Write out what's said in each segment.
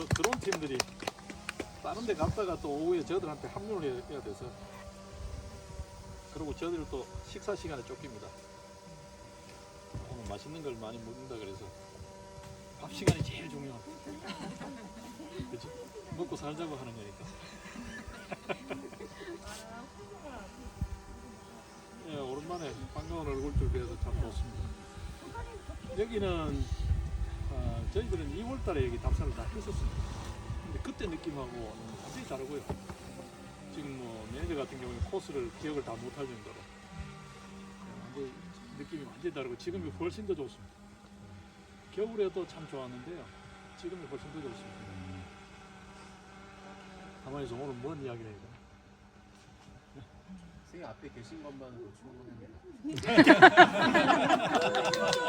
그런 팀들이 다른 데 갔다가 또 오후에 저들한테 합류를 해야 돼서, 그리고 저들 또 식사 시간에 쫓깁니다. 오늘 맛있는 걸 많이 먹는다 그래서 밥 시간이 제일 중요합니다. 그치? 먹고 살자고 하는 거니까. 예, 오랜만에 반가운 얼굴들 뵈서 참 좋습니다. 여기는 저희들은 2월달에 여기 답사를 다 했었습니다. 근데 그때 느낌하고 완전히 다르고요. 지금 뭐 매니저 같은 경우는 코스를 기억을 다 못할 정도로 완전히 느낌이 완전히 다르고 지금이 훨씬 더 좋습니다. 겨울에도 참 좋았는데요. 지금이 훨씬 더 좋습니다. 가만히 있어. 오늘 뭔 이야기를 해야 되나? 선생님 앞에 계신 것만으로 충분합니다.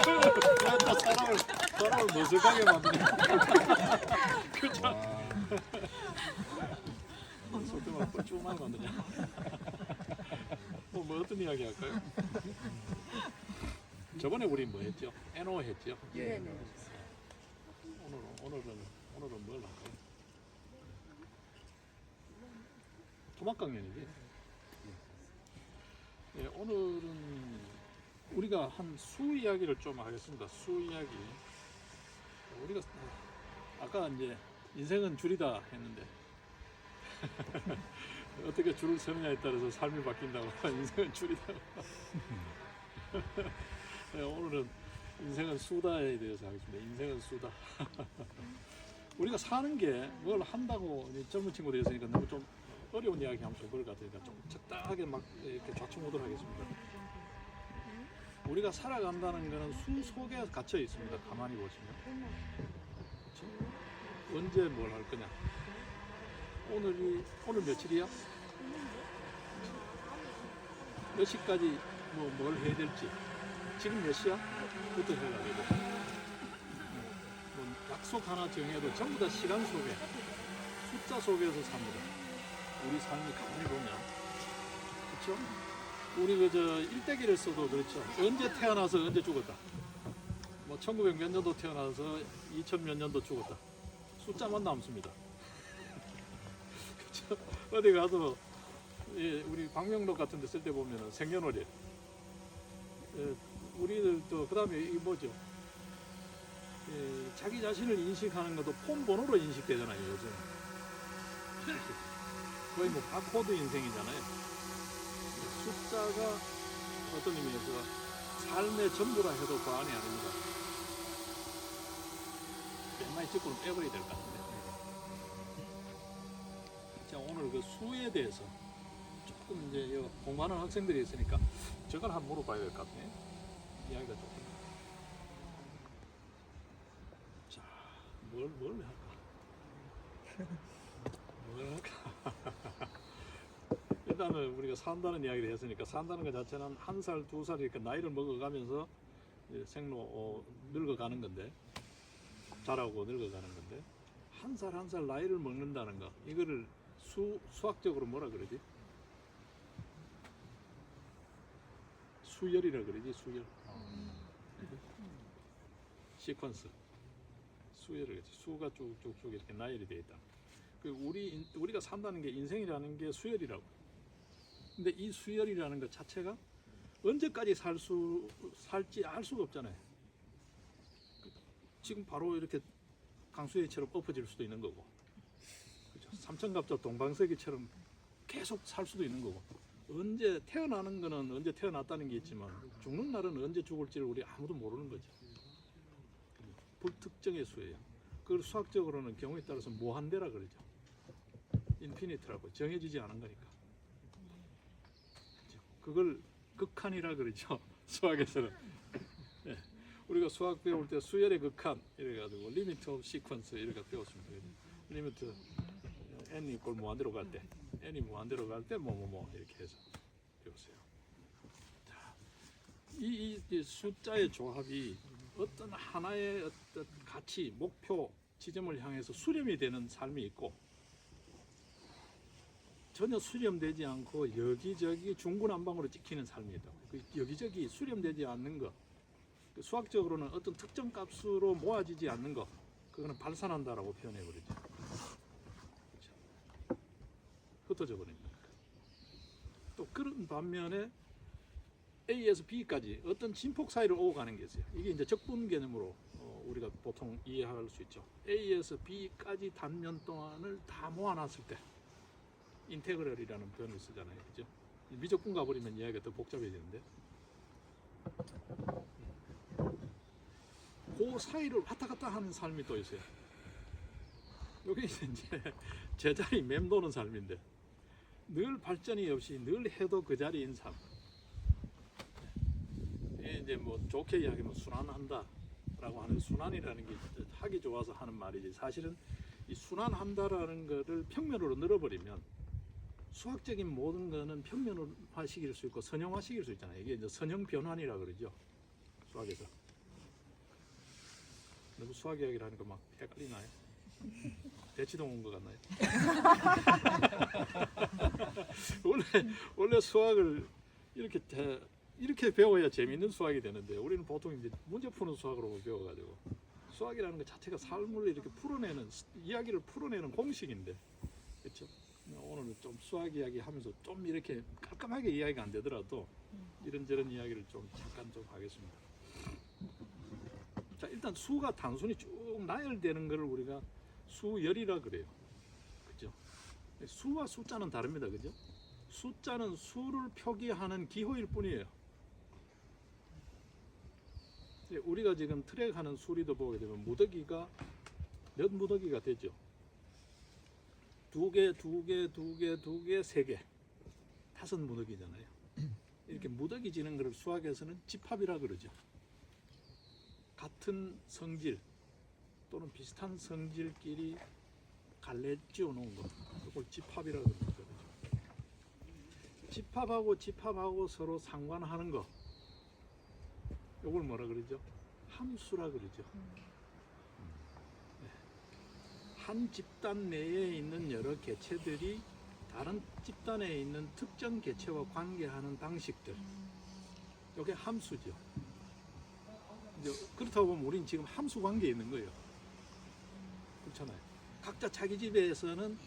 또 사람을 머쓱하게 만드네. 그쵸? 속도만 뻘쭘하게 만드냐. 뭐 어떤 이야기 할까요? 저번에 우리 뭐 했죠? NO 했죠? 예. 오늘은 뭘 할까요? 토막 강연이지? 예, 오늘은 우리가 한 수 이야기를 좀 하겠습니다. 수 이야기. 우리가 아까 이제 인생은 줄이다 했는데 어떻게 줄을 서느냐에 따라서 삶이 바뀐다고. 인생은 줄이다. 예, 오늘은 인생은 수다에 대해서 하겠습니다. 인생은 수다. 우리가 사는 게 뭘 한다고 젊은 친구들이 있으니까 너무 좀 어려운 이야기 하면 좀 그럴 것 같으니까 좀 적당하게 막 이렇게 좌충우돌 하겠습니다. 우리가 살아간다는 것은 수 속에 갇혀 있습니다. 가만히 보시면. 그렇죠? 언제 뭘 할 거냐. 오늘 며칠이야? 몇 시까지 뭘 해야 될지. 지금 몇 시야? 부터 해가지고. 뭐 약속 하나 정해도 전부 다 시간 속에, 숫자 속에서 삽니다. 우리 삶이 가만히 보면. 그렇죠? 우리 그저 일대기를 써도 그렇죠. 언제 태어나서 언제 죽었다. 뭐 1900 몇 년도 태어나서 2000 몇 년도 죽었다. 숫자만 남습니다. 그렇죠? 어디 가서 예, 우리 방명록 같은 데 쓸 때 보면은 생년월일. 예, 우리들도 그다음에 이게 뭐죠? 예, 자기 자신을 인식하는 것도 폰 번호로 인식되잖아요, 요즘. 거의 뭐 바코드 인생이잖아요. 숫자가 어떤 의미에서 삶의 전부라 해도 과언이 아닙니다. 웬만히 직구는 빼버려야 될 것 같은데. 자, 오늘 그 수에 대해서 조금 이제 공부하는 학생들이 있으니까 저걸 한번 물어봐야 될 것 같네. 이야기가 조금. 자, 뭘 할까? 뭘 할까? 일단은 우리가 산다는 이야기를 했으니까 산다는 것 자체는 1살, 2살 이렇게 나이를 먹어가면서 생로 늙어가는 건데, 자라고 늙어가는 건데, 1살 1살 나이를 먹는다는 거, 이거를 수학적으로 뭐라 그러지? 수열이라 그러지, 수열. 시퀀스. 수열을 그러지. 수가 쭉쭉쭉 이렇게 나열이 되어 있다. 우리가 산다는 게 인생이라는 게 수열이라고. 근데 이 수열이라는 것 자체가 언제까지 살지 알 수가 없잖아요. 지금 바로 이렇게 강수해처럼 엎어질 수도 있는 거고, 그렇죠? 삼천갑자 동방석이처럼 계속 살 수도 있는 거고, 언제 태어나는 거는 언제 태어났다는 게 있지만 죽는 날은 언제 죽을지를 우리 아무도 모르는 거죠. 불특정의 수예요. 그걸 수학적으로는 경우에 따라서 무한대라 그러죠. 인피니트라고, 정해지지 않은 거니까. 그걸 극한이라 그러죠. 수학에서는. 네. 우리가 수학 배울 때 수열의 극한 이래가지고 리미트 오브 시퀀스 이렇게 배웠습니다. 리미트 n 이꼴 무한대로 갈 때, n이 무한대로 갈 때 뭐 이렇게 해서 배웠어요. 자, 이 숫자의 조합이 어떤 하나의 어떤 가치, 목표, 지점을 향해서 수렴이 되는 삶이 있고, 전혀 수렴되지 않고 여기저기 중구난방으로 찍히는 삶이다. 여기저기 수렴되지 않는 것, 수학적으로는 어떤 특정 값으로 모아지지 않는 것, 그거는 발산한다라고 표현해 버리죠. 흩어져 버립니다. 또 그런 반면에 A에서 B까지 어떤 진폭 사이를 오고 가는 게 있어요. 이게 이제 적분 개념으로 우리가 보통 이해할 수 있죠. A에서 B까지 단면 동안을 다 모아놨을 때 인테그럴이라는 표현을 쓰잖아요. 그죠? 미적분 가버리면 이야기가 더 복잡해지는데 그 사이를 왔다 갔다 하는 삶이 또 있어요. 여기 이제 제자리 맴도는 삶인데 늘 발전이 없이 늘 해도 그 자리인 삶. 이게 이제 뭐 좋게 이야기하면 순환한다라고 하는 순환이라는 게 하기 좋아서 하는 말이지 사실은 이 순환한다라는 거를 평면으로 늘어버리면 수학적인 모든 거는 평면화시킬 수 있고 선형화시킬 수 있잖아요. 이게 이제 선형 변환이라 그러죠. 수학에서. 너무 수학 이야기를 하니까 막 헷갈리나요? 대치동 온 것 같나요? 원래 수학을 이렇게 배워야 재미있는 수학이 되는데 우리는 보통 이제 문제 푸는 수학으로 배워가지고 수학이라는 것 자체가 삶을 이렇게 풀어내는 이야기를 풀어내는 공식인데 그렇죠? 오늘은 좀 수학 이야기 하면서 좀 이렇게 깔끔하게 이야기가 안 되더라도 이런저런 이야기를 좀 잠깐 좀 하겠습니다. 자, 일단 수가 단순히 쭉 나열되는 것을 우리가 수열이라 그래요. 그죠? 수와 숫자는 다릅니다. 그죠? 숫자는 수를 표기하는 기호일 뿐이에요. 우리가 지금 트랙하는 수리도 보게 되면 무더기가 몇 무더기가 되죠? 두 개, 세 개, 5 무더기잖아요. 이렇게 무더기 지는 것을 수학에서는 집합이라 그러죠. 같은 성질 또는 비슷한 성질끼리 갈래 쥐어 놓은 거, 그걸 집합이라 그러죠. 집합하고 서로 상관하는 거, 이걸 뭐라 그러죠? 함수라 그러죠. 한 집단 내에 있는 여러 개체들이 다른 집단에 있는 특정 개체와 관계하는 방식들, 이게 함수죠. 이제 그렇다고 보면 우리는 지금 함수 관계에 있는 거예요. 그렇잖아요. 각자 자기 집에서는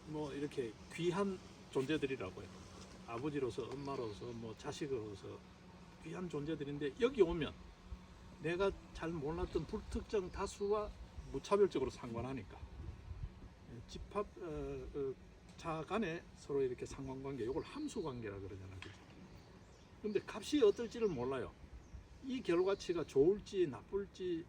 뭐 이렇게 귀한 존재들이라고요. 아버지로서, 엄마로서, 뭐 자식으로서 귀한 존재들인데 여기 오면 내가 잘 몰랐던 불특정 다수와 무차별적으로 상관하니까 집합 자 간에 서로 이렇게 상관관계, 이걸 함수관계라 그러잖아요. 그런데 값이 어떨지를 몰라요. 이 결과치가 좋을지 나쁠지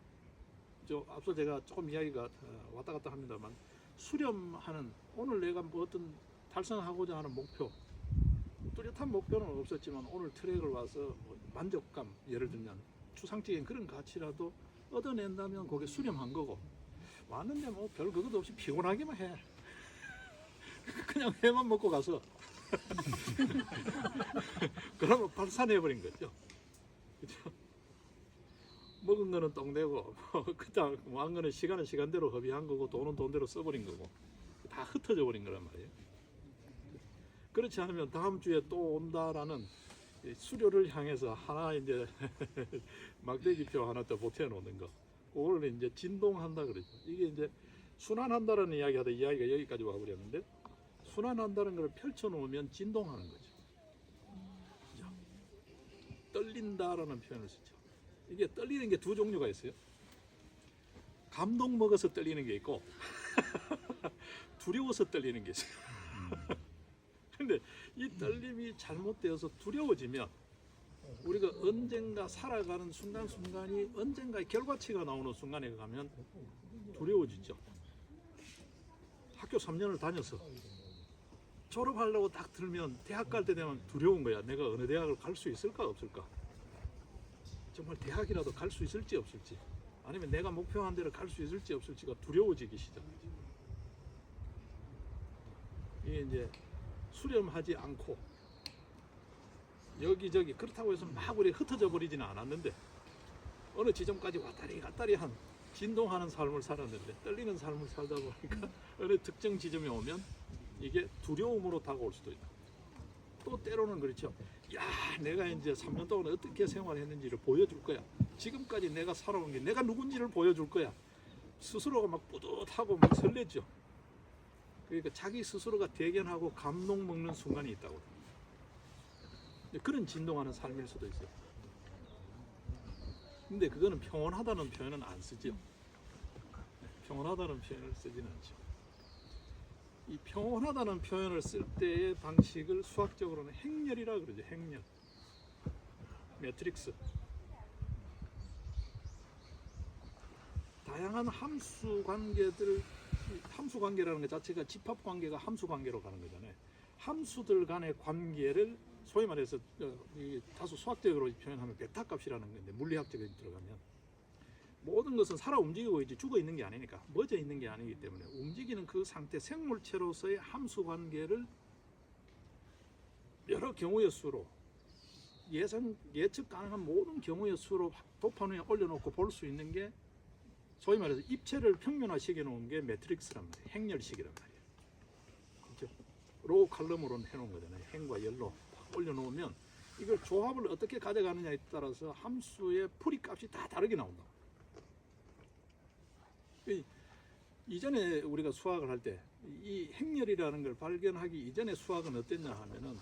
앞서 제가 조금 이야기가 왔다 갔다 합니다만 수렴하는 오늘 내가 뭐 어떤 달성하고자 하는 목표, 뚜렷한 목표는 없었지만 오늘 트랙을 와서 뭐 만족감, 예를 들면 추상적인 그런 가치라도 얻어낸다면 그게 수렴한 거고, 왔는데 뭐 별 그것도 없이 피곤하기만 해. 그냥 회만 먹고 가서 그러면 발산해버린 거죠. 그죠? 먹은 거는 똥되고 그다음 뭐한 거는 시간은 시간대로 허비한 거고 돈은 돈대로 써버린 거고 다 흩어져 버린 거란 말이에요. 그렇지 않으면 다음 주에 또 온다라는 수료를 향해서 하나 이제 막대기표 하나 더 보태 놓는 거, 그걸 이제 진동한다 그러죠. 이게 이제 순환한다라는 이야기하다 이야기가 여기까지 와버렸는데, 순환한다는 걸 펼쳐 놓으면 진동하는 거죠. 그죠? 떨린다라는 표현을 쓰죠. 이게 떨리는 게 두 종류가 있어요. 감동 먹어서 떨리는 게 있고 두려워서 떨리는 게 있어요. 근데 이 떨림이 잘못되어서 두려워지면 우리가 언젠가 살아가는 순간순간이 언젠가의 결과치가 나오는 순간에 가면 두려워지죠. 학교 3년을 다녀서 졸업하려고 딱 들면 대학 갈 때 되면 두려운 거야. 내가 어느 대학을 갈 수 있을까 없을까? 정말 대학이라도 갈 수 있을지 없을지, 아니면 내가 목표한 대로 갈 수 있을지 없을지가 두려워지기 시작하죠. 이게 이제 수렴하지 않고 여기저기 그렇다고 해서 막 우리 흩어져 버리지는 않았는데 어느 지점까지 왔다리 갔다리 한 진동하는 삶을 살았는데, 떨리는 삶을 살다 보니까 어느 특정 지점에 오면 이게 두려움으로 다가올 수도 있다. 또 때로는 그렇죠. 야, 내가 이제 3년 동안 어떻게 생활했는지를 보여줄 거야. 지금까지 내가 살아온 게 내가 누군지를 보여줄 거야. 스스로가 막 뿌듯하고 막 설레죠. 그러니까 자기 스스로가 대견하고 감동 먹는 순간이 있다고. 그런 진동하는 삶일 수도 있어요. 근데 그거는 평온하다는 표현은 안 쓰죠. 평온하다는 표현을 쓰지는 않죠. 이 평온하다는 표현을 쓸 때의 방식을 수학적으로는 행렬이라 그러죠. 행렬. 매트릭스. 다양한 함수 관계들, 함수 관계라는 것 자체가 집합 관계가 함수 관계로 가는 거잖아요. 함수들 간의 관계를 소위 말해서 다소 수학적으로 표현하면 베타 값이라는 건데, 물리학적으로 들어가면 모든 것은 살아 움직이고 있지 죽어 있는 게 아니니까, 멎어 있는 게 아니기 때문에 움직이는 그 상태, 생물체로서의 함수 관계를 여러 경우의 수로 예측 가능한 모든 경우의 수로 도판 위에 올려놓고 볼 수 있는 게 소위 말해서 입체를 평면화시켜 놓은 게 매트릭스란 말이에요. 행렬식이란 말이에요. 그렇죠? 로우 칼럼으로 해놓은 거잖아요. 행과 열로 올려놓으면 이걸 조합을 어떻게 가져가느냐에 따라서 함수의 풀이 값이 다 다르게 나온다. 이전에 우리가 수학을 할 때 이 행렬이라는 걸 발견하기 이전에 수학은 어땠냐 하면은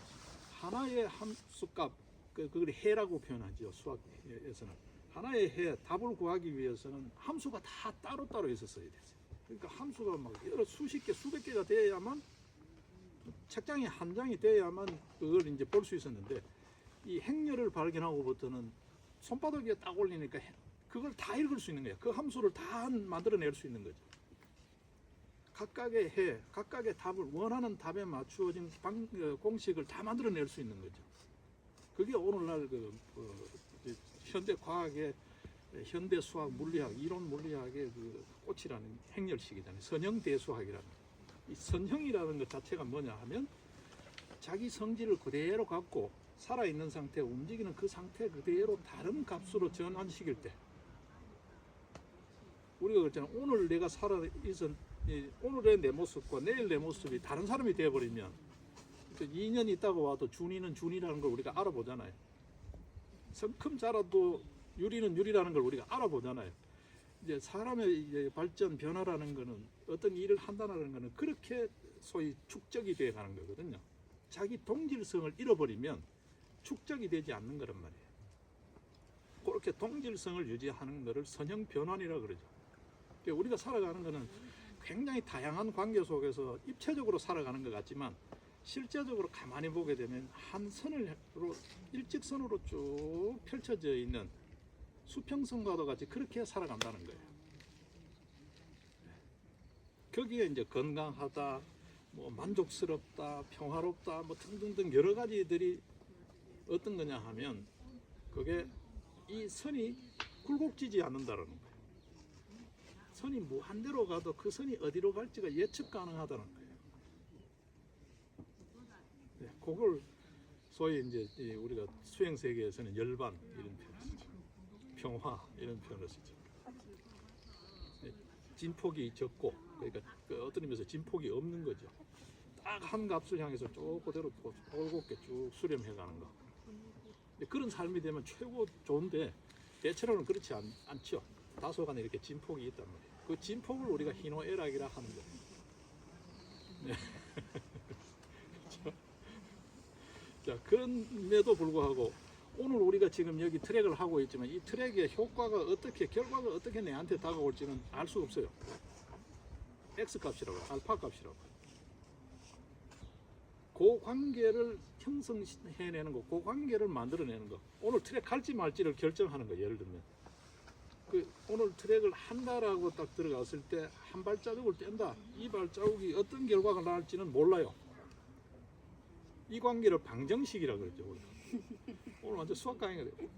하나의 함수값, 그걸 해라고 표현하죠. 수학에서는 하나의 해, 답을 구하기 위해서는 함수가 다 따로따로 있었어야 됐어요. 그러니까 함수가 막 여러 수십 개, 수백 개가 돼야만, 책장에 한 장이 돼야만 그걸 이제 볼 수 있었는데, 이 행렬을 발견하고부터는 손바닥 위에 딱 올리니까 그걸 다 읽을 수 있는 거야. 그 함수를 다 만들어낼 수 있는 거죠. 각각의 해, 각각의 답을 원하는 답에 맞추어진 공식을 다 만들어낼 수 있는 거죠. 그게 오늘날 현대 과학의, 현대 수학, 물리학, 이론 물리학의 그 꽃이라는 행렬식이잖아요. 선형대수학이라는. 이 선형이라는 것 자체가 뭐냐 하면 자기 성질을 그대로 갖고 살아있는 상태, 움직이는 그 상태 그대로 다른 값으로 전환시킬 때, 우리가 그랬잖아. 오늘 내가 살아있은 오늘의 내 모습과 내일 내 모습이 다른 사람이 되어버리면 2년 있다가 와도 준이는 준이라는 걸 우리가 알아보잖아요. 성큼 자라도 유리는 유리라는 걸 우리가 알아보잖아요. 이제 사람의 이제 발전, 변화라는 거는, 어떤 일을 한다는 거는 그렇게 소위 축적이 되어 가는 거거든요. 자기 동질성을 잃어버리면 축적이 되지 않는 거란 말이에요. 그렇게 동질성을 유지하는 것을 선형 변환이라고 그러죠. 그러니까 우리가 살아가는 거는 굉장히 다양한 관계 속에서 입체적으로 살아가는 것 같지만, 실제적으로 가만히 보게 되면 한 선으로, 일직선으로 쭉 펼쳐져 있는 수평선과도 같이 그렇게 살아간다는 거예요. 거기에 이제 건강하다, 뭐 만족스럽다, 평화롭다, 뭐 등등등 여러 가지들이 어떤 거냐 하면, 그게 이 선이 굴곡지지 않는다는 거예요. 선이 무한대로 가도 그 선이 어디로 갈지가 예측 가능하다는 거예요. 네, 그걸 소위 이제 우리가 수행 세계에서는 열반 이런 표현을 쓰죠. 평화 이런 표현을 쓰죠. 네, 진폭이 적고, 그러니까 어떤 의미에서 진폭이 없는 거죠. 딱 한 값을 향해서 쭉 그대로 올곧게 쭉 수렴해 가는 거. 그런 삶이 되면 최고 좋은데, 대체로는 그렇지 않죠. 다소간 이렇게 진폭이 있단 말이에요. 그 진폭을 우리가 희노애락이라 하는 거예요. 네. 자, 그럼에도 불구하고 오늘 우리가 지금 여기 트랙을 하고 있지만, 이 트랙의 효과가 어떻게, 결과가 어떻게 내한테 다가올지는 알 수 없어요. X 값이라고, 알파 값이라고. 그 관계를 형성해내는 거, 그 관계를 만들어내는 거. 오늘 트랙 갈지 말지를 결정하는 거. 예를 들면 오늘 트랙을 한다라고 딱 들어갔을 때 한 발자국을 뗀다. 이 발자국이 어떤 결과가 나올지는 몰라요. 이 관계를 방정식이라고 그러죠. 오늘 완전 수학 강의가 돼요.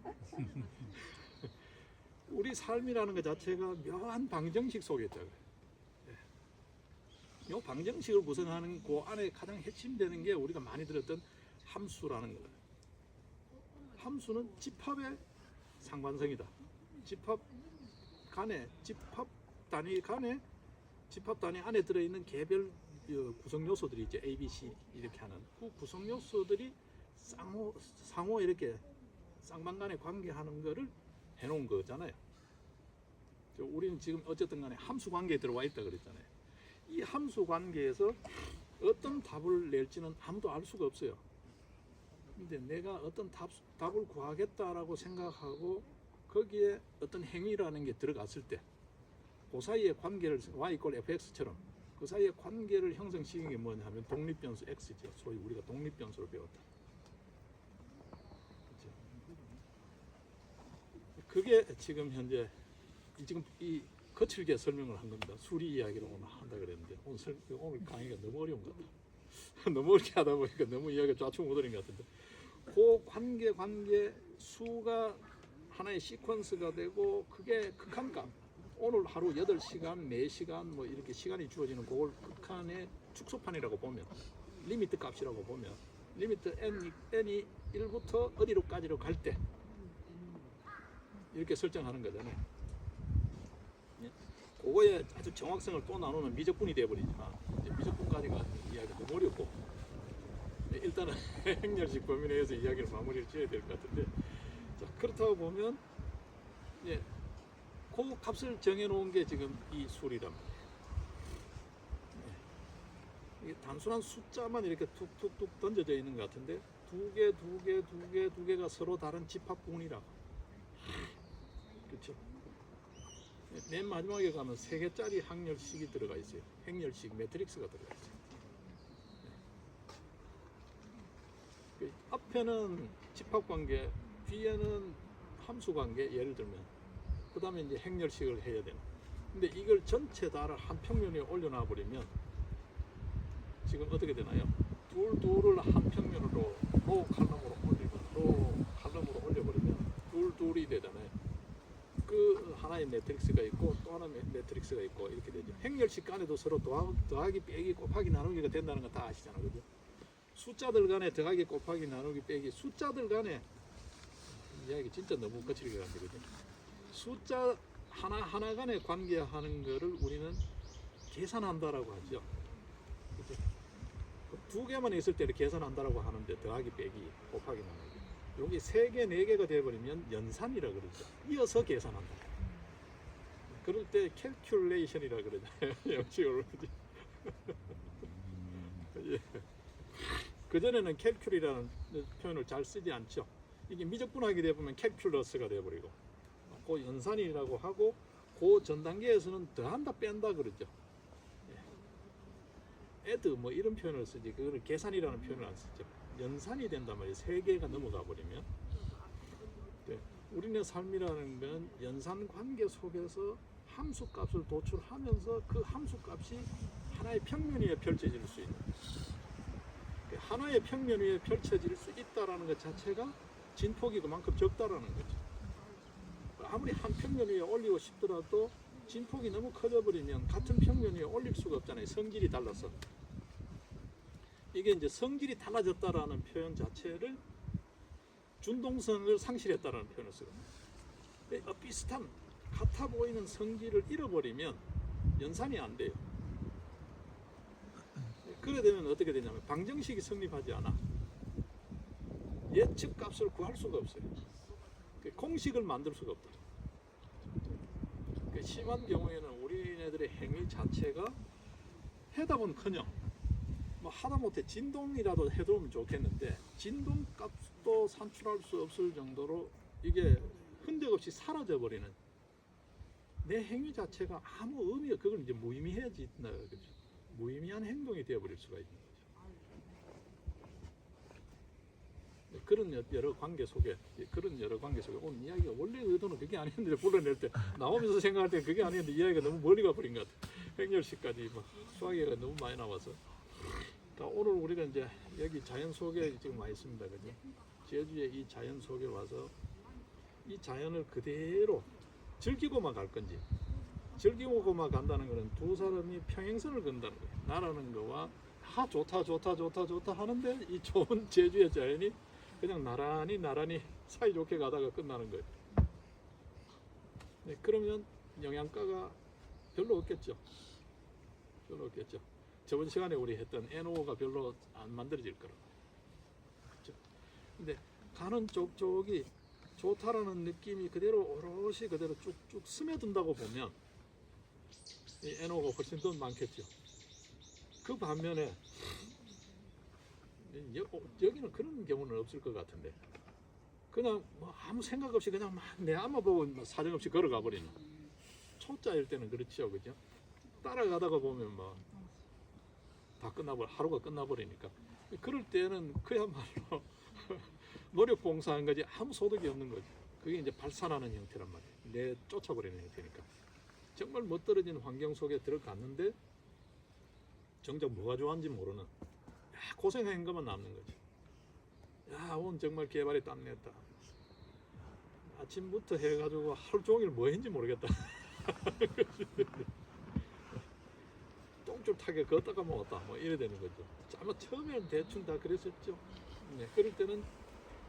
우리 삶이라는 것 자체가 묘한 방정식 속에 있다고요. 이 방정식을 구성하는 그 안에 가장 핵심되는 게 우리가 많이 들었던 함수라는 거예요. 함수는 집합의 상관성이다. 집합 단위 안에 들어있는 개별 구성 요소들이 이제 A, B, C 이렇게 하는 그 구성 요소들이 상호 이렇게 쌍방간에 관계하는 거를 해놓은 거잖아요. 우리는 지금 어쨌든 간에 함수 관계에 들어와 있다 그랬잖아요. 이 함수 관계에서 어떤 답을 낼지는 아무도 알 수가 없어요. 근데 내가 어떤 답을 구하겠다라고 생각하고 거기에 어떤 행위라는 게 들어갔을 때 그 사이의 관계를 y = fx처럼 그 사이의 관계를 형성시키는 게 뭐냐 하면 독립변수 x죠. 소위 우리가 독립변수로 배웠다. 그렇죠? 그게 지금 현재 지금 이 거칠게 설명을 한 겁니다. 수리 이야기를 오늘 한다 그랬는데 오늘 강의가 너무 어려운 것 같아요. 너무 어렵게 하다 보니까 너무 이야기가 좌충우돌인 것 같은데 그 관계 수가 하나의 시퀀스가 되고 그게 극한값 오늘 하루 8시간, 4시간 뭐 이렇게 시간이 주어지는 그걸 극한의 축소판이라고 보면 리미트 값이라고 보면 리미트 n이 1부터 어디로까지로 갈 때 이렇게 설정하는 거잖아요. 그거에 아주 정확성을 또 나누면 미적분이 되어버리지만 미적분까지가 이야기가 너무 어렵고 일단은 행렬식 범위 내에서 이야기를 마무리를 지어야 될 것 같은데 자, 그렇다고 보면 예, 그 값을 정해놓은 게 지금 이 수리란 말이에요. 예. 이게 단순한 숫자만 이렇게 툭툭툭 던져져 있는 것 같은데 두 개가 서로 다른 집합분이라고. 그렇죠? 맨 마지막에 가면 3개짜리 항열식이 들어가 있어요. 행렬식 매트릭스가 들어가 있어요. 그 앞에는 집합관계, 뒤에는 함수관계 예를 들면 그 다음에 이제 행렬식을 해야 되는. 근데 이걸 전체 다를 한 평면 위에 올려놔 버리면 지금 어떻게 되나요? 둘을 한 평면으로 로 칼럼으로 올리고 로 칼럼으로 올려버리면 둘이 되잖아요. 그 하나의 매트릭스가 있고 또 하나의 매트릭스가 있고 이렇게 되죠. 행렬식 간에도 서로 더하기 빼기 곱하기 나누기가 된다는 거 다 아시잖아요. 그죠? 숫자들 간에 더하기 곱하기 나누기 빼기 숫자들 간에 이야기 진짜 너무 거칠게 간데 그죠? 숫자 하나 간에 관계하는 거를 우리는 계산한다라고 하죠. 그죠? 두 개만 있을 때를 계산한다라고 하는데 더하기 빼기 곱하기 나누기 여기 3개, 4개가 되어버리면 연산이라 그러죠. 이어서 계산한다. 그럴 때 캘큘레이션이라 그러잖아요. 영식으로. 예. 그전에는 캘큘이라는 표현을 잘 쓰지 않죠. 이게 미적분하게 되어보면 캘큘러스가 되어버리고 그 연산이라고 하고 그 전 단계에서는 더한다 뺀다 그러죠. 애드 뭐 이런 표현을 쓰지 그거를 계산이라는 표현을 안 쓰죠. 연산이 된단 말이에요. 3개가 넘어가 버리면. 네. 우리네 삶이라는 건 연산 관계 속에서 함수 값을 도출하면서 그 함수 값이 하나의 평면 위에 펼쳐질 수 있는 하나의 평면 위에 펼쳐질 수 있다라는 것 자체가 진폭이 그만큼 적다라는 거죠. 아무리 한 평면 위에 올리고 싶더라도 진폭이 너무 커져 버리면 같은 평면 위에 올릴 수가 없잖아요. 성질이 달라서. 이게 이제 성질이 달라졌다라는 표현 자체를 준동성을 상실했다라는 표현을 쓰거든요. 비슷한 같아 보이는 성질을 잃어버리면 연산이 안 돼요. 그래 되면 어떻게 되냐면 방정식이 성립하지 않아. 예측 값을 구할 수가 없어요. 공식을 만들 수가 없다. 심한 경우에는 우리네들의 행위 자체가 해답은커녕 뭐 하다못해 진동이라도 해두면 좋겠는데 진동 값도 산출할 수 없을 정도로 이게 흔적 없이 사라져 버리는 내 행위 자체가 아무 의미가 그걸 이제 무의미해진다 그죠? 무의미한 행동이 되어버릴 수가 있는 거죠. 그런 여러 관계 속에 오늘 이야기가 원래 의도는 그게 아니었는데 불러낼 때 나오면서 생각할 때 그게 아니었는데 이야기가 너무 멀리 가버린 것 같아요. 행렬식까지 막 수학계가 너무 많이 나와서. 그러니까 오늘 우리가 이제 여기 자연 속에 지금 와 있습니다. 그죠? 제주의 이 자연 속에 와서 이 자연을 그대로 즐기고만 갈 건지 즐기고만 간다는 것은 두 사람이 평행선을 건다는 거예요. 나라는 거와 좋다 하는데 이 좋은 제주의 자연이 그냥 나란히 사이좋게 가다가 끝나는 거예요. 네, 그러면 영양가가 별로 없겠죠. 저번 시간에 우리 했던 NO가 별로 안 만들어질 거라고. 그렇죠? 근데 가는 쪽이 좋다라는 느낌이 그대로 오롯이 그대로 쭉쭉 스며든다고 보면 이 NO가 훨씬 더 많겠죠. 그 반면에 여기는 그런 경우는 없을 것 같은데 그냥 뭐 아무 생각 없이 그냥 막 내 앞만 보고 사정없이 걸어가 버리는 초짜일 때는 그렇죠, 그죠? 따라가다가 보면 뭐 다 하루가 끝나버리니까 그럴 때는 그야말로 노력 봉사한 거지 아무 소득이 없는 거지. 그게 이제 발산하는 형태란 말이에요. 내 쫓아버리는 형태니까. 정말 멋들어진 환경 속에 들어갔는데 정작 뭐가 좋았는지 모르는 고생한 것만 남는 거지. 야, 오늘 정말 개발에 땀냈다. 아침부터 해가지고 하루 종일 뭐 했는지 모르겠다. 쫑쫑하게 걷다가 먹었다. 뭐 이래 되는 거죠. 아마 처음에는 대충 다 그랬었죠. 네, 그럴 때는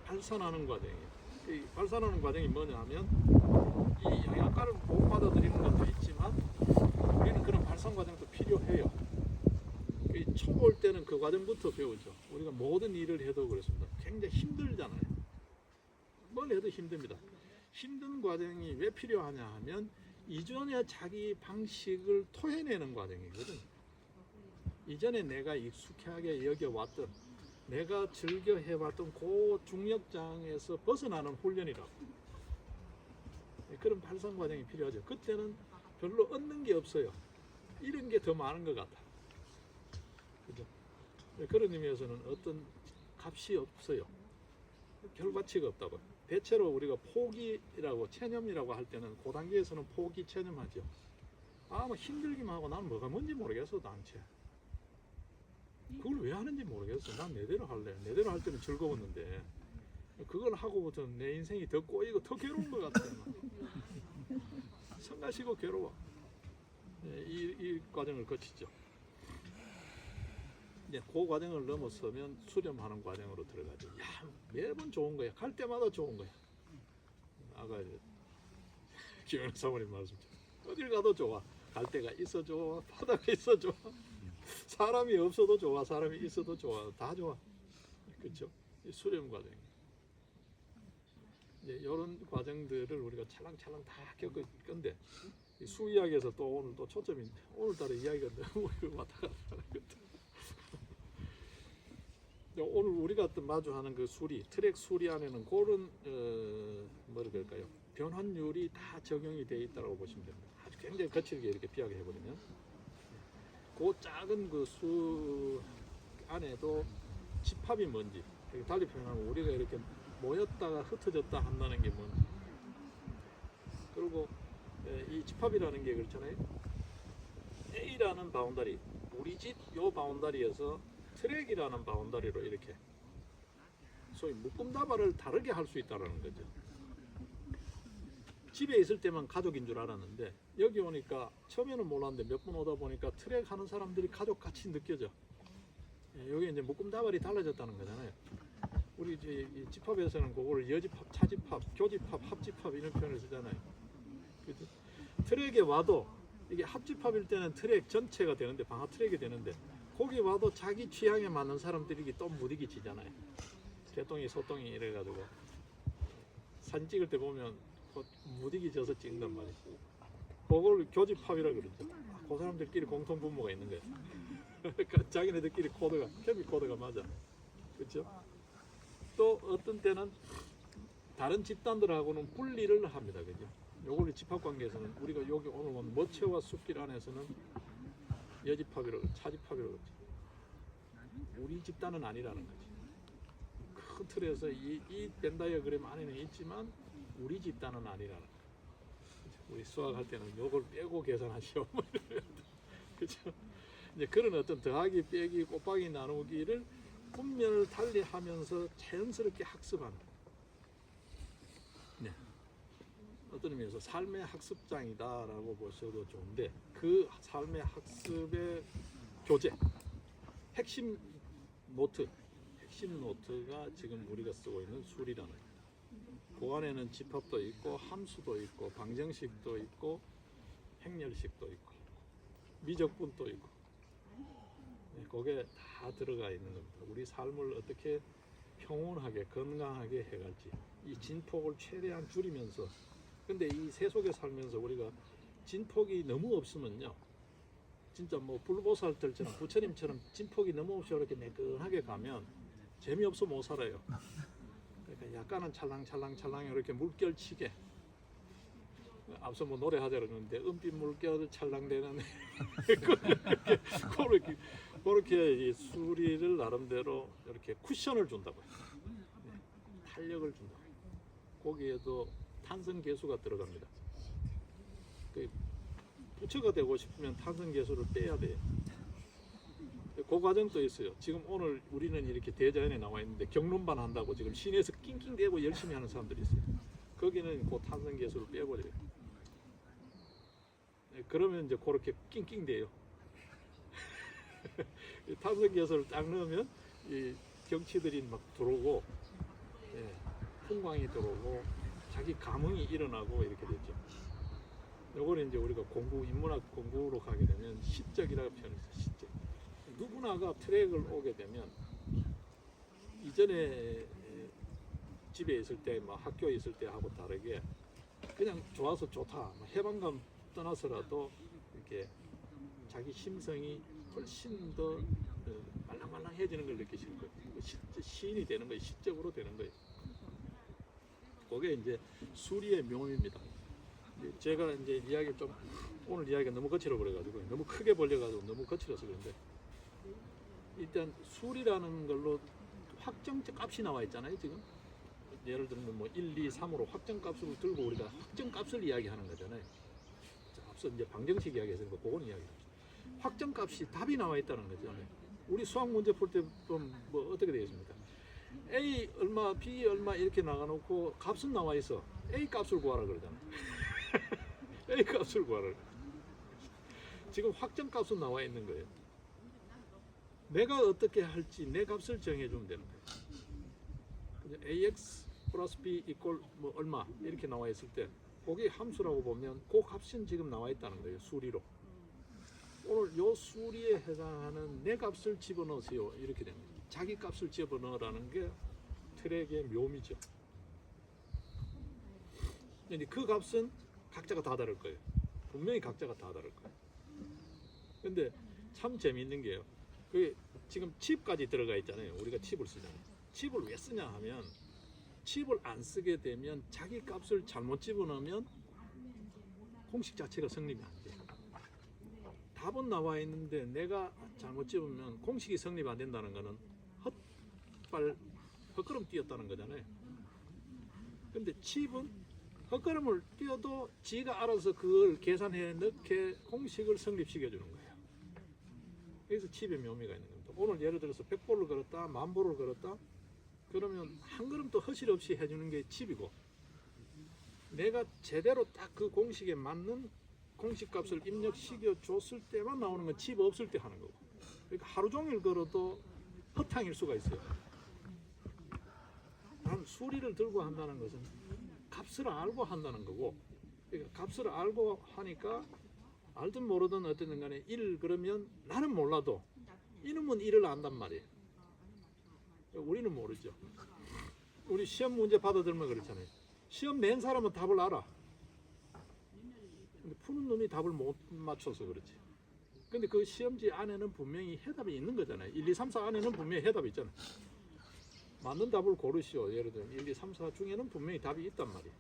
발산하는 과정이에요. 이 발산하는 과정이 뭐냐 하면 이 영양가를 못 받아들이는 것도 있지만 우리는 그런 발산 과정도 필요해요. 처음 올 때는 그 과정부터 배우죠. 우리가 모든 일을 해도 그렇습니다. 굉장히 힘들잖아요. 뭘 해도 힘듭니다. 힘든 과정이 왜 필요하냐 하면 이전에 자기 방식을 토해내는 과정이거든요. 이전에 내가 익숙하게 여겨왔던 내가 즐겨 해왔던 그 중력장에서 벗어나는 훈련이라고. 그런 발산 과정이 필요하죠. 그때는 별로 얻는 게 없어요. 이런 게 더 많은 것 같아. 그죠? 그런 의미에서는 어떤 값이 없어요. 결과치가 없다고. 대체로 우리가 포기라고 체념이라고 할 때는 그 단계에서는 포기 체념하죠. 아, 뭐 힘들기만 하고 나는 뭐가 뭔지 모르겠어, 당최. 그걸 왜 하는지 모르겠어. 난 내대로 할래. 내대로 할 때는 즐거웠는데 그걸 하고부터 내 인생이 더 꼬이고 더 괴로운 것 같아. 성가시고 괴로워. 이 과정을 거치죠. 이제 그 과정을 넘어서면 수렴하는 과정으로 들어가죠. 야, 매번 좋은 거야. 갈 때마다 좋은 거야. 아까 김영래 사모님 말씀처럼 어딜 가도 좋아. 갈 데가 있어 좋아. 바다가 있어 좋아. 사람이 없어도 좋아. 사람이 있어도 좋아. 다 좋아. 그렇죠? 수렴 과정. 이제 이런 과정들을 우리가 찰랑찰랑 다 겪을 건데 수이야기에서 또 오늘 또 초점이 오늘따라 이야기가 너무 왔다 갔다 하는 것들. 오늘 우리가 마주하는 그 수리, 트랙 수리 안에는 그런 뭐라 그럴까요? 변환율이 다 적용이 되어 있다고 보시면 됩니다. 아주 굉장히 거칠게 이렇게 비하게 해버리면 그 작은 그 수 안에도 집합이 뭔지 달리 표현하면 우리가 이렇게 모였다가 흩어졌다 한다는 게 뭔지 그리고 이 집합이라는 게 그렇잖아요. A라는 바운다리, 우리 집 요 바운다리에서 트랙이라는 바운다리로 이렇게 소위 묶음다발을 다르게 할 수 있다는 거죠. 집에 있을 때만 가족인 줄 알았는데 여기 오니까 처음에는 몰랐는데 몇 번 오다 보니까 트랙 하는 사람들이 가족같이 느껴져. 여기 이제 묶음다발이 달라졌다는 거잖아요. 우리 이제 이 집합에서는 그거를 여집합, 차집합, 교집합, 합집합 이런 표현을 쓰잖아요. 그죠? 트랙에 와도 이게 합집합일 때는 트랙 전체가 되는데 방화 트랙이 되는데 거기 와도 자기 취향에 맞는 사람들이 또 무디기 지잖아요. 개똥이 소똥이 이래가지고 사진 찍을 때 보면 무디기 져서 찍는단 말이에요. 그걸 교집합이라 그러죠. 그 사람들끼리 공통 분모가 있는 거예요. 그러니까 자기네들끼리 코드가 케미 코드가 맞아. 그렇죠? 또 어떤 때는 다른 집단들하고는 분리를 합니다. 그죠? 요걸 집합관계에서는 우리가 여기 오늘 본 머체와 숲길 안에서는 여집합이라고 차집합이라고 그러죠. 우리 집단은 아니라는 거지. 큰 틀에서 이 벤다이어그램 안에는 있지만 우리 집단은 아니라는 거죠. 우리 수학할 때는 요걸 빼고 계산하시오. 그죠? 이제 그런 어떤 더하기, 빼기, 곱하기, 나누기를 분면을 달리하면서 자연스럽게 학습하는. 네. 어떤 의미에서 삶의 학습장이다라고 보셔도 좋은데 그 삶의 학습의 교재, 핵심 노트가 지금 우리가 쓰고 있는 수리라는 거예요. 그 안에는 집합도 있고 함수도 있고 방정식도 있고 행렬식도 있고 미적분도 있고 그게 다 들어가 있는 겁니다. 우리 삶을 어떻게 평온하게 건강하게 해갈지 이 진폭을 최대한 줄이면서 근데 이 세속에 살면서 우리가 진폭이 너무 없으면요 진짜 뭐 불보살들처럼 부처님처럼 진폭이 너무 없이 이렇게 매끈하게 가면 재미없어 못 살아요. 그러니까 약간은 찰랑찰랑 이렇게 물결치게. 앞서 뭐 노래하자 그러는데 은빛 물결 찰랑대는 그렇게 이 수리를 나름대로 이렇게 쿠션을 준다고요. 네, 탄력을 준다. 거기에도 탄성 개수가 들어갑니다. 그 부처가 되고 싶으면 탄성 개수를 빼야 돼요. 그 과정도 있어요. 지금 오늘 우리는 이렇게 대자연에 나와 있는데 경론반 한다고 지금 시내에서 낑낑대고 열심히 하는 사람들이 있어요. 거기는 그 탄성 개수를 빼버려요. 네, 그러면 이제 그렇게 낑낑대요. 탄성 개수를 딱 넣으면 이 경치들이 막 들어오고, 예, 풍광이 들어오고, 자기 감흥이 일어나고 이렇게 되죠. 요거는 이제 우리가 인문학 공부로 가게 되면 시적이라고 표현했어요. 시적. 누구나가 트랙을 오게 되면 이전에 집에 있을 때, 뭐 학교에 있을 때 하고 다르게 그냥 좋아서 좋다, 뭐 해방감 떠나서라도 이렇게 자기 심성이 훨씬 더 말랑말랑해지는 걸 느끼실 거예요. 시인이 되는 거예요. 시적으로 되는 거예요. 그게 이제 수리의 묘미입니다. 제가 이제 오늘 이야기가 너무 거칠어 버려가지고 너무 크게 벌려가지고 너무 거칠어서 그런데 일단 수리라는 걸로 확정 값이 나와 있잖아요. 지금 예를 들면 뭐 1, 2, 3으로 확정 값을 들고 우리가 확정 값을 이야기하는 거잖아요. 자, 앞서 이제 방정식 이야기했으니까 그건 이야기합니다. 확정 값이 답이 나와 있다는 거죠. 우리 수학 문제 풀 때 좀 뭐 어떻게 되겠습니까? A 얼마, B 얼마 이렇게 나가놓고 값은 나와 있어. A 값을 구하라 그러잖아요. A 값을 구하라. 지금 확정 값은 나와 있는 거예요. 내가 어떻게 할지 내 값을 정해주면 되는 거예요. AX 플러스 B 이꼴 뭐 얼마 이렇게 나와 있을 때 거기 함수라고 보면 그 값은 지금 나와 있다는 거예요. 수리로. 오늘 요 수리에 해당하는 내 값을 집어넣으세요. 이렇게 됩니다. 자기 값을 집어넣으라는 게 트랙의 묘미죠. 근데 그 값은 각자가 다 다를 거예요. 분명히 각자가 다 다를 거예요. 근데 참 재미있는 게요. 그 지금 칩까지 들어가 있잖아요. 우리가 칩을 쓰잖아요. 칩을 왜 쓰냐 하면 칩을 안 쓰게 되면 자기 값을 잘못 집어넣으면 공식 자체가 성립이 안 돼요. 답은 나와 있는데 내가 잘못 집으면 공식이 성립 안 된다는 거는 헛걸음 뛰었다는 거잖아요. 근데 칩은 헛걸음을 뛰어도 지가 알아서 그걸 계산해 넣게 공식을 성립시켜 주는 거예요. 그래서 칩의 묘미가 있는 겁니다. 오늘 예를 들어서 100보를 걸었다, 10,000보를 걸었다, 그러면 한 걸음도 허실 없이 해주는 게 칩이고, 내가 제대로 딱 그 공식에 맞는 공식 값을 입력시켜 줬을 때만 나오는 건 칩 없을 때 하는 거고. 그러니까 하루 종일 걸어도 허탕일 수가 있어요. 단 수리를 들고 한다는 것은 값을 알고 한다는 거고, 그러니까 값을 알고 하니까 알든 모르든 어쨌든 간에 1 그러면 나는 몰라도 이놈은 1을 안단 말이에요. 우리는 모르죠. 우리 시험 문제 받아들면 그렇잖아요. 시험 낸 사람은 답을 알아. 근데 푸는 놈이 답을 못 맞춰서 그렇지. 근데 그 시험지 안에는 분명히 해답이 있는 거잖아요. 1, 2, 3, 4 안에는 분명히 해답이 있잖아요. 맞는 답을 고르시오. 예를 들면 1, 2, 3, 4 중에는 분명히 답이 있단 말이에요.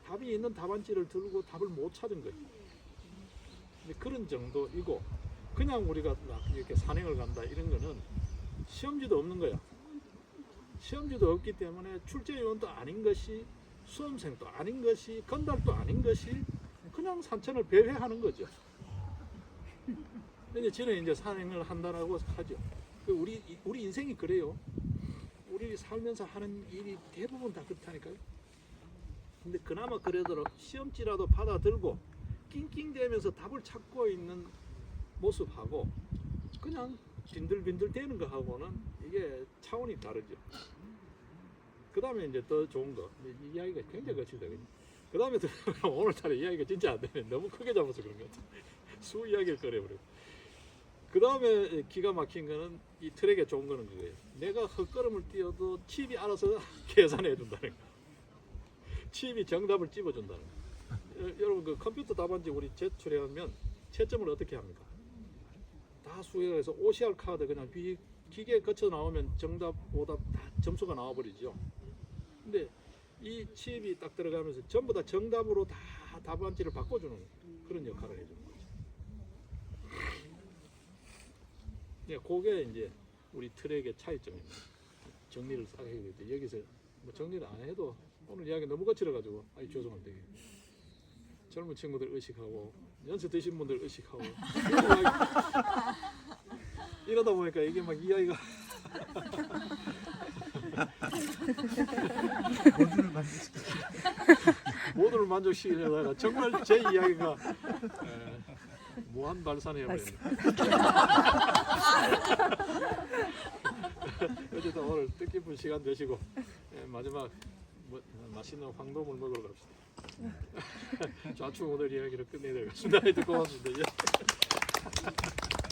답이 있는 답안지를 들고 답을 못 찾은 거예요. 근데 그런 정도이고, 그냥 우리가 이렇게 산행을 간다 이런 거는 시험지도 없는 거야. 시험지도 없기 때문에 출제위원도 아닌 것이, 수험생도 아닌 것이, 건달도 아닌 것이 그냥 산천을 배회하는 거죠. 근데 저는 이제 산행을 한다라고 하죠. 우리 인생이 그래요. 우리 살면서 하는 일이 대부분 다 그렇다니까요. 근데 그나마 그래도 시험지라도 받아들고 낑낑대면서 답을 찾고 있는 모습하고 그냥 빈들빈들 대는 거하고는 이게 차원이 다르죠. 그 다음에 이제 더 좋은 거, 이 이야기가 굉장히 거칠다. 그 다음에 오늘따라 이야기가 진짜 안 되네. 너무 크게 잡아서 그런 것 같아. 수 이야기를 꺼내버려. 그 다음에 기가 막힌 거는 이 트랙에 좋은 거는 그거예요. 내가 헛걸음을 뛰어도 칩이 알아서 계산해 준다는 거. 칩이 정답을 찝어준다는 거. 여러분 그 컴퓨터 답안지 우리 제출하면 채점을 어떻게 합니까? 다 수혜해서 OCR 카드 그냥 기계 거쳐 나오면 정답, 오답 다 점수가 나와버리죠. 근데 이 칩이 딱 들어가면서 전부 다 정답으로 다 답안지를 바꿔주는 그런 역할을 해주는 거죠. 네, 그게 이제 우리 트랙의 차이점입니다. 정리를 싹 해야 돼. 여기서 뭐 정리를 안 해도 오늘 이야기 너무 거칠어가지고 아이 죄송한데 젊은 친구들 의식하고 연세 드신 분들 의식하고 이러다 보니까 이게 막 이야기가 모두를 만족시키려다가 정말 제 이야기가 무한 발산해버렸네. 어쨌든 오늘 뜻깊은 시간 되시고 마지막 맛있는 황도물 먹으러 갑시다. 좌충우돌 이야기를 끝내야 되겠습니다. 고맙습니다.